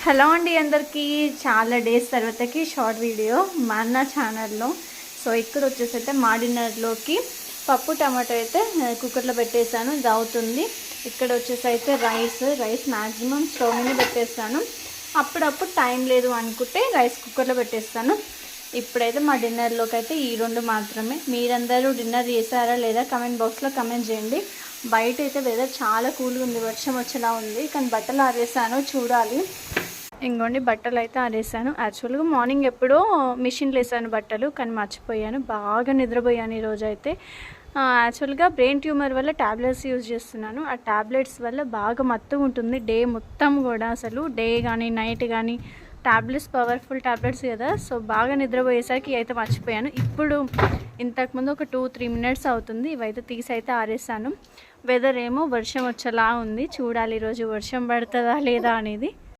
Hello అండి, అందరికీ చాలా డేస్ తర్వాతకి షార్ట్ వీడియో మా అన్న ఛానల్లో. సో ఇక్కడ వచ్చేసి అయితే మా డిన్నర్లోకి పప్పు టమాటో అయితే కుక్కర్లో పెట్టేశాను, ఇది అవుతుంది. ఇక్కడ వచ్చేసి అయితే రైస్ మ్యాక్సిమం స్టవ్ మీద పెట్టేస్తాను. అప్పుడప్పుడు టైం లేదు అనుకుంటే రైస్ కుక్కర్లో పెట్టేస్తాను. ఇప్పుడైతే మా డిన్నర్లోకి అయితే ఈ రెండు మాత్రమే. మీరందరూ డిన్నర్ చేశారా లేదా కమెంట్ బాక్స్లో కమెంట్ చేయండి. బయట అయితే వెదర్ చాలా కూల్గా ఉంది, వర్షం వచ్చేలా ఉంది. కానీ బట్టలు ఆరేసాను, చూడాలి. ఇంకోండి బట్టలు అయితే ఆరేసాను. యాక్చువల్గా మార్నింగ్ ఎప్పుడో మిషన్లో వేసాను బట్టలు, కానీ మర్చిపోయాను. బాగా నిద్రపోయాను ఈరోజు అయితే. యాక్చువల్గా బ్రెయిన్ ట్యూమర్ వల్ల ట్యాబ్లెట్స్ యూజ్ చేస్తున్నాను. ఆ ట్యాబ్లెట్స్ వల్ల బాగా మత్తుగా ఉంటుంది డే మొత్తం కూడా. అసలు డే కానీ నైట్ కానీ ట్యాబ్లెట్స్ పవర్ఫుల్ ట్యాబ్లెట్స్ కదా. సో బాగా నిద్రపోయేసరికి అయితే మర్చిపోయాను. ఇప్పుడు ఇంతకుముందు ఒక 2-3 మినిట్స్ అవుతుంది. ఇవైతే తీసి అయితే ఆరేసాను. వెదర్ ఏమో వర్షం వచ్చేలా ఉంది, చూడాలి ఈరోజు వర్షం పడుతుందా లేదా అనేది.